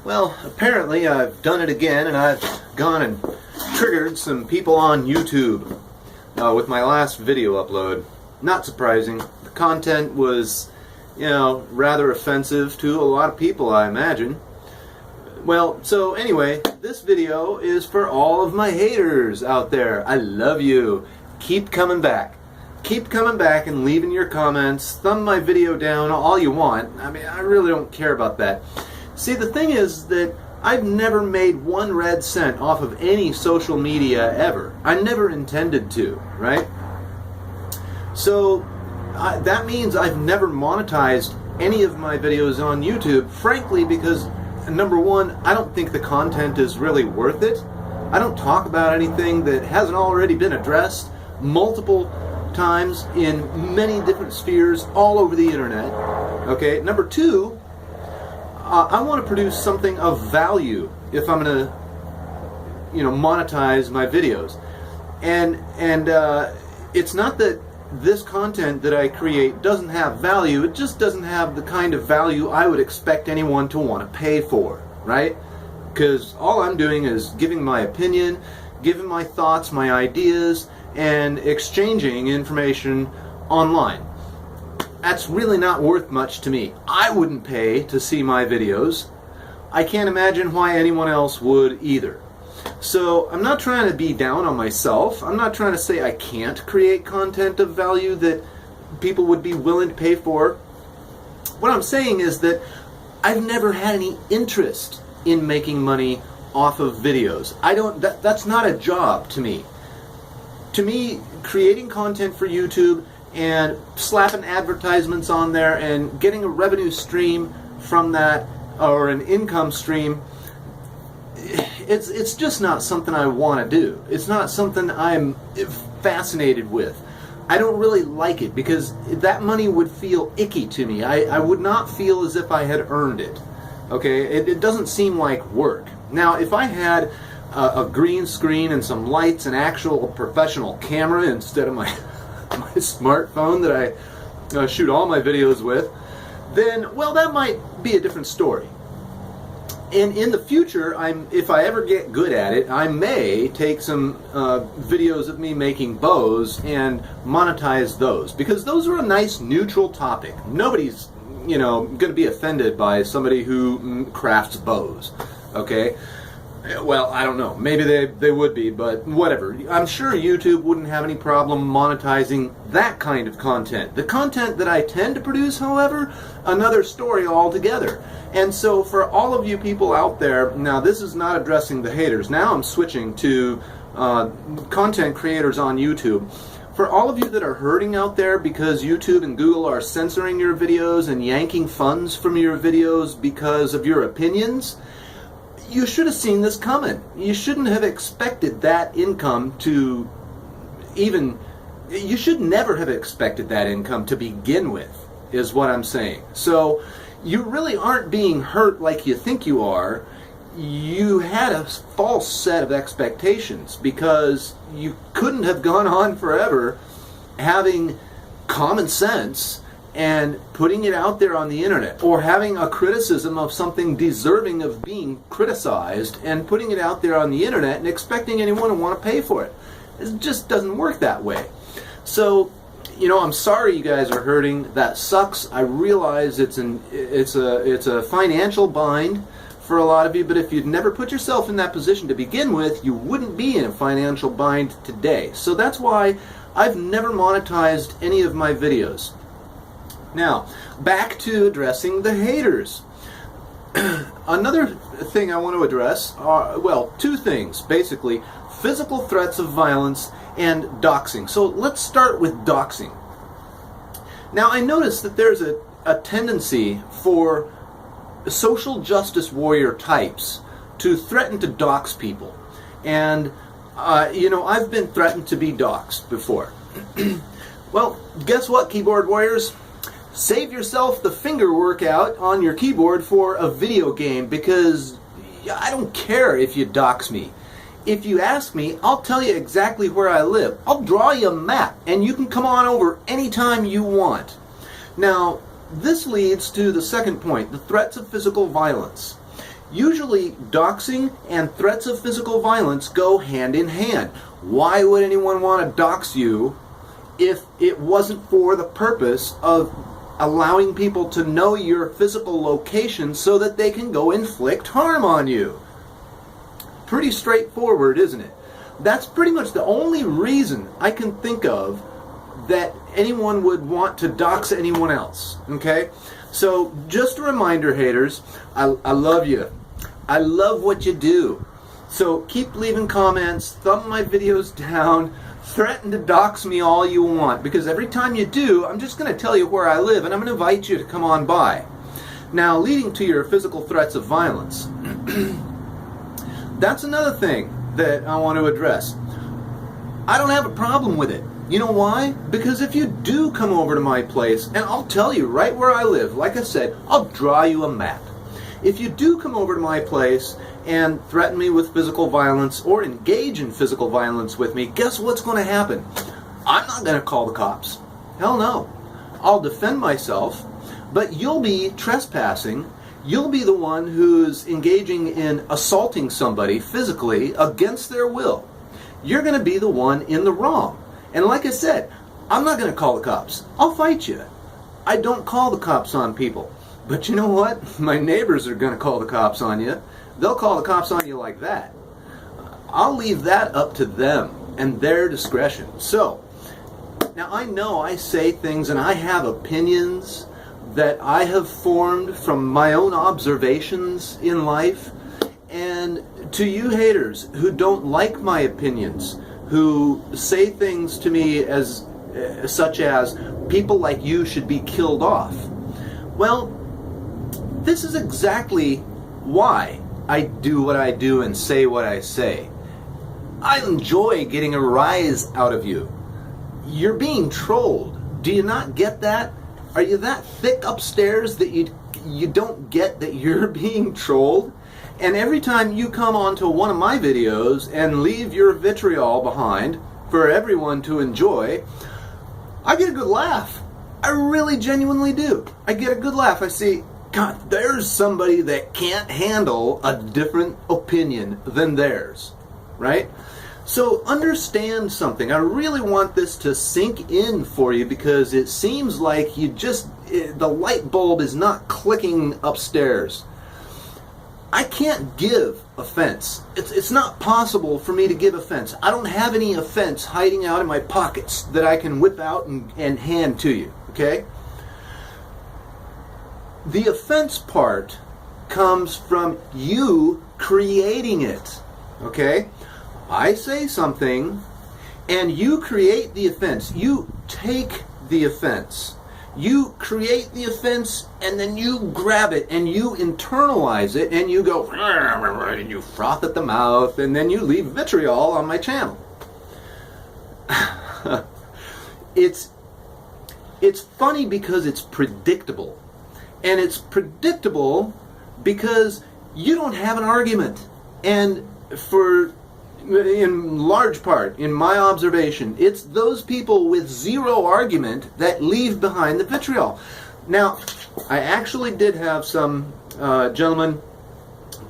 Well, apparently I've done it again, and I've gone and triggered some people on YouTube with my last video upload. Not surprising. The content was, rather offensive to a lot of people, I imagine. Well, so anyway, this video is for all of my haters out there. I love you. Keep coming back. Keep coming back and leaving your comments. Thumb my video down all you want. I mean, I really don't care about that. See, the thing is that I've never made 1 red cent off of any social media ever. I never intended to, right? So that means I've never monetized any of my videos on YouTube, frankly, because number one, I don't think the content is really worth it. I don't talk about anything that hasn't already been addressed multiple times in many different spheres all over the internet. Okay, number two, I want to produce something of value if I'm going to, monetize my videos. And it's not that this content that I create doesn't have value, it just doesn't have the kind of value I would expect anyone to want to pay for, right? Because all I'm doing is giving my opinion, giving my thoughts, my ideas, and exchanging information online. That's really not worth much to me. I wouldn't pay to see my videos. I can't imagine why anyone else would either. So I'm not trying to be down on myself. I'm not trying to say I can't create content of value that people would be willing to pay for. What I'm saying is that I've never had any interest in making money off of videos. That's not a job to me. To me, creating content for YouTube and slapping advertisements on there and getting a revenue stream from that, or an income stream, it's just not something I want to do. It's not something I'm fascinated with. I don't really like it because that money would feel icky to me. I would not feel as if I had earned it. Okay, it doesn't seem like work. Now, if I had a green screen and some lights, an actual professional camera instead of my smartphone that I shoot all my videos with, then, well, that might be a different story. And in the future, if I ever get good at it, I may take some videos of me making bows and monetize those, because those are a nice neutral topic. Nobody's, going to be offended by somebody who crafts bows, okay? Well, I don't know. Maybe they would be, but whatever. I'm sure YouTube wouldn't have any problem monetizing that kind of content. The content that I tend to produce, however, another story altogether. And so for all of you people out there, now this is not addressing the haters. Now I'm switching to content creators on YouTube. For all of you that are hurting out there because YouTube and Google are censoring your videos and yanking funds from your videos because of your opinions, you should have seen this coming. You shouldn't have expected that income to you should never have expected that income to begin with, is what I'm saying. So you really aren't being hurt like you think you are. You had a false set of expectations because you couldn't have gone on forever having common sense and putting it out there on the internet, or having a criticism of something deserving of being criticized and putting it out there on the internet and expecting anyone to want to pay for it. It just doesn't work that way. So, I'm sorry you guys are hurting. That sucks. I realize it's a financial bind for a lot of you, but if you'd never put yourself in that position to begin with, you wouldn't be in a financial bind today. So that's why I've never monetized any of my videos. Now, back to addressing the haters. Another thing I want to address are, well, 2 things, basically. Physical threats of violence and doxing. So let's start with doxing. Now, I noticed that there's a tendency for social justice warrior types to threaten to dox people. And, I've been threatened to be doxed before. Well, guess what, keyboard warriors? Save yourself the finger workout on your keyboard for a video game, because I don't care if you dox me. If you ask me, I'll tell you exactly where I live. I'll draw you a map, and you can come on over anytime you want. Now, this leads to the second point, the threats of physical violence. Usually, doxing and threats of physical violence go hand in hand. Why would anyone want to dox you if it wasn't for the purpose of allowing people to know your physical location so that they can go inflict harm on you? Pretty straightforward, isn't it? That's pretty much the only reason I can think of that anyone would want to dox anyone else, okay? So, just a reminder, haters, I love you. I love what you do. So, keep leaving comments, thumb my videos down, threaten to dox me all you want, because every time you do, I'm just going to tell you where I live, and I'm going to invite you to come on by. Now, leading to your physical threats of violence, that's another thing that I want to address. I don't have a problem with it. You know why? Because if you do come over to my place, and I'll tell you right where I live, like I said, I'll draw you a map. If you do come over to my place and threaten me with physical violence or engage in physical violence with me, guess what's going to happen? I'm not going to call the cops. Hell no. I'll defend myself, but you'll be trespassing. You'll be the one who's engaging in assaulting somebody physically against their will. You're going to be the one in the wrong. And like I said, I'm not going to call the cops. I'll fight you. I don't call the cops on people. But you know what? My neighbors are going to call the cops on you. They'll call the cops on you like that. I'll leave that up to them and their discretion. So, now I know I say things and I have opinions that I have formed from my own observations in life. And to you haters who don't like my opinions, who say things to me as such as people like you should be killed off. Well, this is exactly why I do what I do and say what I say. I enjoy getting a rise out of you. You're being trolled. Do you not get that? Are you that thick upstairs that you don't get that you're being trolled? And every time you come onto one of my videos and leave your vitriol behind for everyone to enjoy, I get a good laugh. I really genuinely do. I get a good laugh. I see, God, there's somebody that can't handle a different opinion than theirs, right? So understand something. I really want this to sink in for you because it seems like the light bulb is not clicking upstairs. I can't give offense. It's not possible for me to give offense. I don't have any offense hiding out in my pockets that I can whip out and hand to you, okay? The offense part comes from you creating it, okay? I say something and you create the offense. You take the offense. You create the offense and then you grab it and you internalize it and you go and you froth at the mouth and then you leave vitriol on my channel. It's funny because it's predictable. And it's predictable because you don't have an argument. And in large part, in my observation, it's those people with zero argument that leave behind the vitriol. Now, I actually did have some gentleman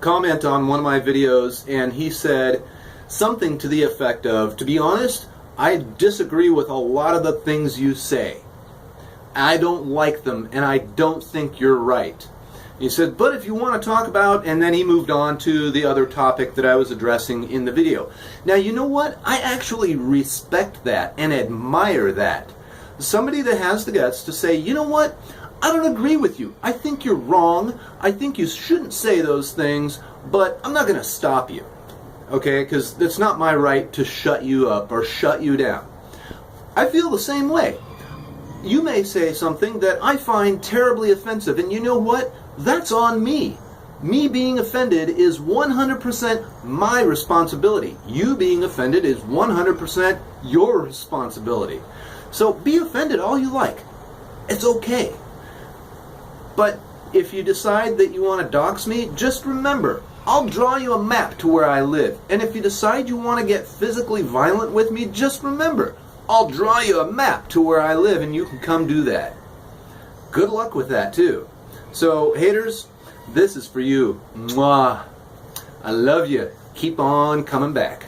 comment on one of my videos, and he said something to the effect of, to be honest, I disagree with a lot of the things you say. I don't like them, and I don't think you're right. He said, but if you want to talk about, and then he moved on to the other topic that I was addressing in the video. Now, you know what? I actually respect that and admire that. Somebody that has the guts to say, you know what? I don't agree with you. I think you're wrong. I think you shouldn't say those things, but I'm not going to stop you. Okay? Because it's not my right to shut you up or shut you down. I feel the same way. You may say something that I find terribly offensive, and you know what? That's on me. Me being offended is 100% my responsibility. You being offended is 100% your responsibility. So be offended all you like. It's okay. But if you decide that you want to dox me, just remember, I'll draw you a map to where I live. And if you decide you want to get physically violent with me, just remember, I'll draw you a map to where I live and you can come do that. Good luck with that too. So haters, This is for you. Mwah. I love you. Keep on coming back.